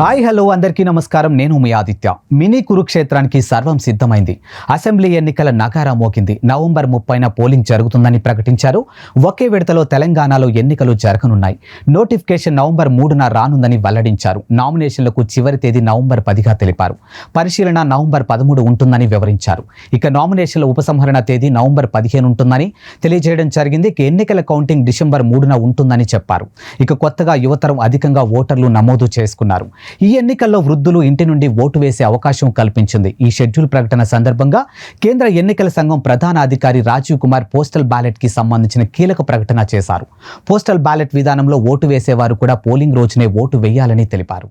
Hi hello అందరికీ నమస్కారం. నేను మీ ఆదిత్య. మినీ కురుక్షేత్రానికి సర్వం సిద్ధమైంది. అసెంబ్లీ ఎన్నికల నగారా మోగింది. నవంబర్ 30న పోలింగ్ జరుగుతుందని ప్రకటించారు. ఒకే విడతలో తెలంగాణలో ఎన్నికలు జరగనున్నాయి. నోటిఫికేషన్ నవంబర్ 3న రానుందని వెల్లడించారు. నామినేషన్లకు చివరి తేదీ నవంబర్ 10గా తెలిపారు. పరిశీలన నవంబర్ 13 ఉంటుందని వివరించారు. ఇక నామినేషన్ల ఉపసంహరణ తేదీ నవంబర్ 15 ఉంటుందని తెలియజేయడం జరిగింది. ఎన్నికల కౌంటింగ్ డిసెంబర్ 3న ఉంటుందని చెప్పారు. ఇక కొత్తగా యువతరం అధికంగా ఓటర్లు నమోదు చేసుకున్నారు. ఈ ఎన్నికల్లో వృద్ధులు ఇంటి నుండి ఓటు వేసే అవకాశం కల్పించింది. ఈ షెడ్యూల్ ప్రకటన సందర్భంగా కేంద్ర ఎన్నికల సంఘం ప్రధాన అధికారి రాజీవ్ కుమార్ పోస్టల్ బ్యాలెట్ కి సంబంధించిన కీలక ప్రకటన చేశారు. పోస్టల్ బ్యాలెట్ విధానంలో ఓటు వేసేవారు కూడా పోలింగ్ రోజునే ఓటు వేయాలని తెలిపారు.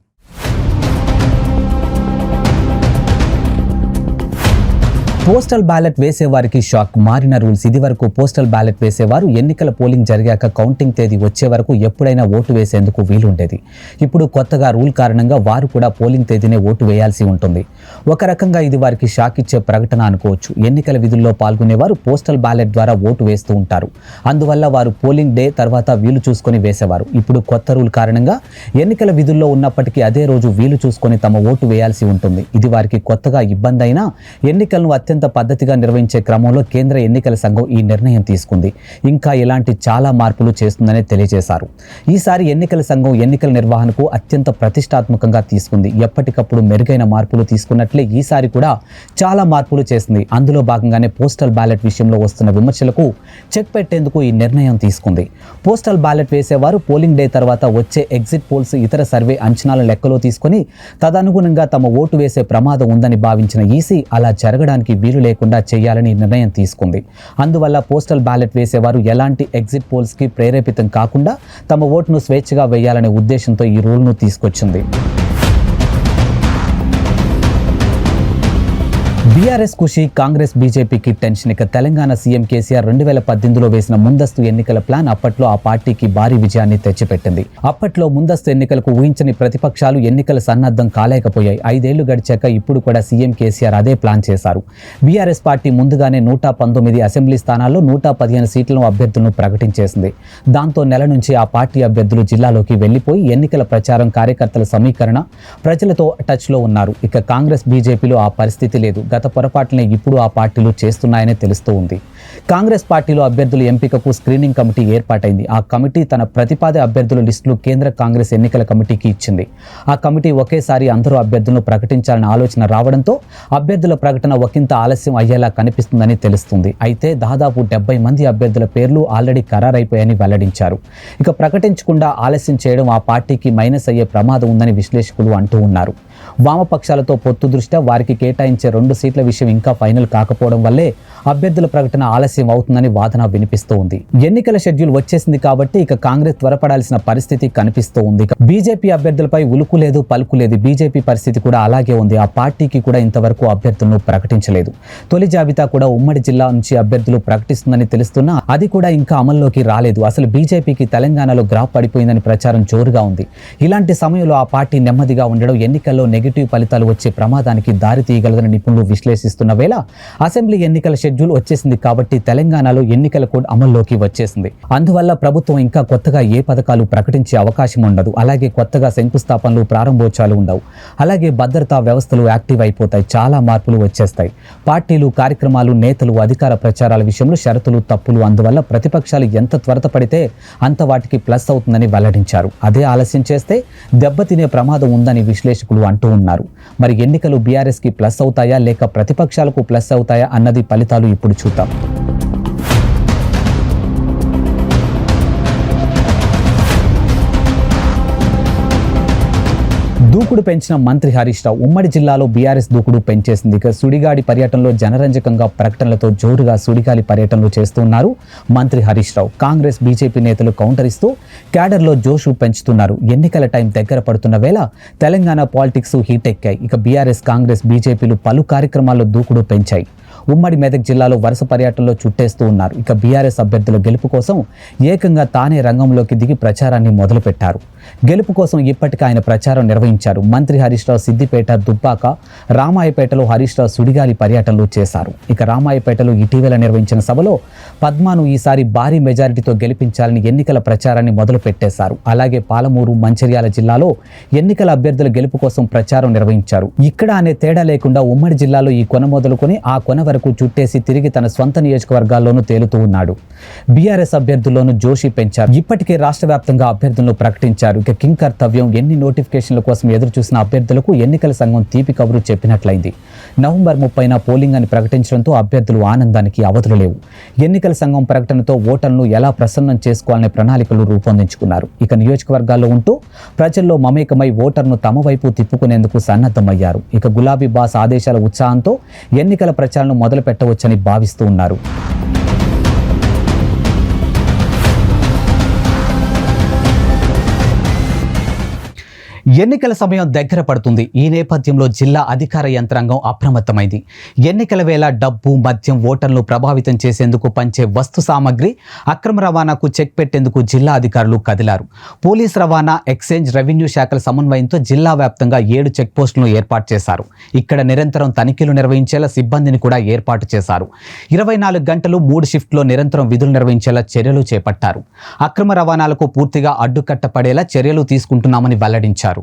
పోస్టల్ బ్యాలెట్ వేసేవారికి షాక్. మారిన రూల్స్. ఇది వరకు పోస్టల్ బ్యాలెట్ వేసేవారు ఎన్నికల పోలింగ్ జరిగాక కౌంటింగ్ తేదీ వచ్చే వరకు ఎప్పుడైనా ఓటు వేసేందుకు వీలుండేది. ఇప్పుడు కొత్తగా రూల్ కారణంగా వారు కూడా పోలింగ్ తేదీనే ఓటు వేయాల్సి ఉంటుంది. ఒక రకంగా ఇది వారికి షాక్ ఇచ్చే ప్రకటన అనుకోవచ్చు. ఎన్నికల విధుల్లో పాల్గొనేవారు పోస్టల్ బ్యాలెట్ ద్వారా ఓటు వేస్తూ ఉంటారు. అందువల్ల వారు పోలింగ్ డే తర్వాత వీలు చూసుకొని వేసేవారు. ఇప్పుడు కొత్త రూల్ కారణంగా ఎన్నికల విధుల్లో ఉన్నప్పటికీ అదే రోజు వీలు చూసుకొని తమ ఓటు వేయాల్సి ఉంటుంది. ఇది వారికి కొత్తగా ఇబ్బంది అయినా ఎన్నికలను అత్యంత పద్ధతిగా నిర్వహించే క్రమంలో కేంద్ర ఎన్నికల సంఘం ఈ నిర్ణయం తీసుకుంది. ఇంకా ఇలాంటి చాలా మార్పులు చేస్తుందని తెలియజేశారు. ఈసారి ఎన్నికల సంఘం ఎన్నికల నిర్వహణకు అత్యంత ప్రతిష్టాత్మకంగా తీసుకుంది. ఎప్పటికప్పుడు మెరుగైన మార్పులు తీసుకున్నట్లే ఈసారి కూడా చాలా మార్పులు చేసింది. అందులో భాగంగానే పోస్టల్ బ్యాలెట్ విషయంలో వస్తున్న విమర్శలకు చెక్ పెట్టేందుకు ఈ నిర్ణయం తీసుకుంది. పోస్టల్ బ్యాలెట్ వేసేవారు పోలింగ్ డే తర్వాత వచ్చే ఎగ్జిట్ పోల్స్, ఇతర సర్వే అంచనాల లెక్కలో తీసుకొని తదనుగుణంగా తమ ఓటు వేసే ప్రమాదం ఉందని భావించిన ఈసీ అలా జరగడానికి వీలు లేకుండా చేయాలని నిర్ణయం తీసుకుంది. అందువల్ల పోస్టల్ బ్యాలెట్ వేసేవారు ఎలాంటి ఎగ్జిట్ పోల్స్ కి ప్రేరేపితం కాకుండా తమ ఓటును స్వేచ్ఛగా వేయాలనే ఉద్దేశంతో ఈ రూల్ను తీసుకొచ్చింది. బీఆర్ఎస్ ఖుషి, కాంగ్రెస్ బీజేపీకి టెన్షన్. ఇక తెలంగాణ సీఎం కేసీఆర్ 2018లో వేసిన ముందస్తు ఎన్నికల ప్లాన్ అప్పట్లో ఆ పార్టీకి భారీ విజయాన్ని తెచ్చిపెట్టింది. అప్పట్లో ముందస్తు ఎన్నికలకు ఊహించని ప్రతిపక్షాలు ఎన్నికల సన్నద్ధం కాలేకపోయాయి. 5 ఏళ్లు గడిచాక ఇప్పుడు కూడా సీఎం కేసీఆర్ అదే ప్లాన్ చేశారు. బీఆర్ఎస్ పార్టీ ముందుగానే 119 అసెంబ్లీ స్థానాల్లో 115 సీట్లను అభ్యర్థులను ప్రకటించేసింది. దాంతో నెల నుంచి ఆ పార్టీ అభ్యర్థులు జిల్లాలోకి వెళ్లిపోయి ఎన్నికల ప్రచారం, కార్యకర్తల సమీకరణ, ప్రజలతో టచ్లో ఉన్నారు. ఇక కాంగ్రెస్ బీజేపీలో ఆ పరిస్థితి లేదు. గత పొరపాట్లనే ఇప్పుడు ఆ పార్టీలు చేస్తున్నాయని తెలుస్తూ ఉంది. కాంగ్రెస్ పార్టీలో అభ్యర్థుల ఎంపికకు స్క్రీనింగ్ కమిటీ ఏర్పాటైంది. ఆ కమిటీ తన ప్రతిపాద అభ్యర్థుల లిస్టులు కేంద్ర కాంగ్రెస్ ఎన్నికల కమిటీకి ఇచ్చింది. ఆ కమిటీ ఒకేసారి అందరూ అభ్యర్థులను ప్రకటించాలన్న ఆలోచన రావడంతో అభ్యర్థుల ప్రకటన ఒకంత ఆలస్యం అయ్యేలా కనిపిస్తుందని తెలుస్తుంది. అయితే దాదాపు 70 మంది అభ్యర్థుల పేర్లు ఆల్రెడీ ఖరారైపోయాయని వెల్లడించారు. ఇక ప్రకటించకుండా ఆలస్యం చేయడం ఆ పార్టీకి మైనస్ అయ్యే ప్రమాదం ఉందని విశ్లేషకులు అంటూ ఉన్నారు. వామపక్షాలతో పొత్తు దృష్ట్యా వారికి కేటాయించే 2 సీట్ల విషయం ఇంకా ఫైనల్ కాకపోవడం వల్లే అభ్యర్థుల ప్రకటన ఆలస్యం అవుతుందని వాదన వినిపిస్తూ ఉంది. ఎన్నికల షెడ్యూల్ వచ్చేసింది కాబట్టి ఇక కాంగ్రెస్ త్వరపడాల్సిన పరిస్థితి కనిపిస్తూ ఉంది. బీజేపీ అభ్యర్థులపై ఉలుకు లేదు, పలుకు లేదు. బీజేపీ పరిస్థితి కూడా అలాగే ఉంది. ఆ పార్టీకి కూడా ఇంతవరకు అభ్యర్థులను ప్రకటించలేదు. తొలి జాబితా కూడా ఉమ్మడి జిల్లా నుంచి అభ్యర్థులు ప్రకటిస్తుందని తెలుస్తున్నా అది కూడా ఇంకా అమల్లోకి రాలేదు. అసలు బీజేపీకి తెలంగాణలో గ్రాఫ్ పడిపోయిందని ప్రచారం జోరుగా ఉంది. ఇలాంటి సమయంలో ఆ పార్టీ నెమ్మదిగా ఉండడం ఎన్నికల్లో నెగిటివ్ ఫలితాలు వచ్చే ప్రమాదానికి దారి తీయగలదని నిపుణులు విశ్లేషిస్తున్న వేళ అసెంబ్లీ ఎన్నికల షెడ్యూల్ వచ్చేసింది కాబట్టి తెలంగాణలో ఎన్నికల కోడ్ అమల్లోకి వచ్చేసింది. అందువల్ల ప్రభుత్వం ఇంకా కొత్తగా ఏ పథకాలు ప్రకటించే అవకాశం ఉండదు. అలాగే కొత్తగా శంకుస్థాపనలు, ప్రారంభోత్సవాలు ఉండవు. అలాగే భద్రతా వ్యవస్థలు యాక్టివ్ అయిపోతాయి. చాలా మార్పులు వచ్చేస్తాయి. పార్టీలు, కార్యక్రమాలు, నేతలు, అధికార ప్రచారాల విషయంలో షరతులు, తప్పులు. అందువల్ల ప్రతిపక్షాలు ఎంత త్వరతపడితే అంత వాటికి ప్లస్ అవుతుందని వెల్లడించారు. అదే ఆలస్యం చేస్తే దెబ్బతినే ప్రమాదం ఉందని విశ్లేషకులు అంటూ ఉన్నారు. మరి ఎన్నికలు బీఆర్ఎస్ కి ప్లస్ అవుతాయా లేక ప్రతిపక్షాలకు ప్లస్ అవుతాయా అన్నది ఫలితాలు ఇప్పుడు చూద్దాం. దూకుడు పెంచిన మంత్రి హరీష్ రావు. ఉమ్మడి జిల్లాలో బీఆర్ఎస్ దూకుడు పెంచేసింది. ఇక సుడిగాడి పర్యటనలో జనరంజకంగా ప్రకటనలతో జోరుగా సుడిగాలి పర్యటనలు చేస్తున్నారు మంత్రి హరీష్ రావు. కాంగ్రెస్, బీజేపీ నేతలు కౌంటర్ ఇస్తూ క్యాడర్లో జోషు పెంచుతున్నారు. ఎన్నికల టైం దగ్గర పడుతున్న వేళ తెలంగాణ పాలిటిక్స్ హీట్ ఎక్కాయి. ఇక బీఆర్ఎస్, కాంగ్రెస్, బీజేపీలు పలు కార్యక్రమాల్లో దూకుడు పెంచాయి. ఉమ్మడి మెదక్ జిల్లాలో వరుస పర్యటనలో చుట్టేస్తూ ఉన్నారు. ఇక బీఆర్ఎస్ అభ్యర్థుల గెలుపు కోసం ఏకంగా తానే రంగంలోకి దిగి ప్రచారాన్ని మొదలుపెట్టారు. గెలుపు కోసం ఇప్పటికే ఆయన ప్రచారం నిర్వహించారు. మంత్రి హరీష్ రావు సిద్దిపేట, దుబ్బాక, రామాయపేటలో హరీష్ రావు సుడిగాలి పర్యటనలు చేశారు. ఇక రామాయపేటలో ఇటీవల నిర్వహించిన సభలో పద్మాను ఈసారి భారీ మెజారిటీతో గెలిపించాలని ఎన్నికల ప్రచారాన్ని మొదలు పెట్టేశారు. అలాగే పాలమూరు, మంచిర్యాల జిల్లాలో ఎన్నికల అభ్యర్థుల గెలుపు కోసం ప్రచారం నిర్వహించారు. ఇక్కడ అనే తేడా లేకుండా ఉమ్మడి జిల్లాలో ఈ కొన మొదలుకొని ఆ కొన వరకు చుట్టేసి తిరిగి తన స్వంత నియోజకవర్గాల్లోనూ తేలుతూ ఉన్నాడు. బీఆర్ఎస్ అభ్యర్థుల్లోనూ జోషి పెంచారు. ఇప్పటికే రాష్ట్ర వ్యాప్తంగా అభ్యర్థులను ప్రకటించారు. ఇక కింగ్ కర్తవ్యం ఎన్ని నోటిఫికేషన్ల కోసం ఎదురు చూసిన అభ్యర్థులకు ఎన్నికల సంఘం తీపి కబురు చెప్పినట్లయింది. నవంబర్ 30న పోలింగ్ అని ప్రకటించడంతో అభ్యర్థులు ఆనందానికి అవధులు లేవు. ఎన్నికల సంఘం ప్రకటనతో ఓటర్లను ఎలా ప్రసన్నం చేసుకోవాలనే ప్రణాళికలు రూపొందించుకున్నారు. ఇక నియోజకవర్గాల్లో ఉంటూ ప్రజల్లో మమేకమై ఓటర్ను తమ వైపు తిప్పుకునేందుకు సన్నద్ధమయ్యారు. ఇక గులాబీ బాస్ ఆదేశాల ఉత్సాహంతో ఎన్నికల ప్రచారం మొదలు పెట్టవచ్చని భావిస్తూ ఉన్నారు. ఎన్నికల సమయం దగ్గర పడుతుంది. ఈ నేపథ్యంలో జిల్లా అధికార యంత్రాంగం అప్రమత్తమైంది. ఎన్నికల వేళ డబ్బు, మద్యం ఓటర్లు ప్రభావితం చేసేందుకు పంచే వస్తు సామగ్రి అక్రమ రవాణాకు చెక్ పెట్టేందుకు జిల్లా అధికారులు కదిలారు. పోలీస్ రవాణా, ఎక్సైజ్, రెవెన్యూ శాఖల సమన్వయంతో జిల్లా వ్యాప్తంగా 7 చెక్ పోస్టులను ఏర్పాటు చేశారు. ఇక్కడ నిరంతరం తనిఖీలు నిర్వహించేలా సిబ్బందిని కూడా ఏర్పాటు చేశారు. 24 గంటలు 3 షిఫ్ట్లో నిరంతరం విధులు నిర్వహించేలా చర్యలు చేపట్టారు. అక్రమ రవాణాలకు పూర్తిగా అడ్డుకట్టపడేలా చర్యలు తీసుకుంటున్నామని వెల్లడించారు.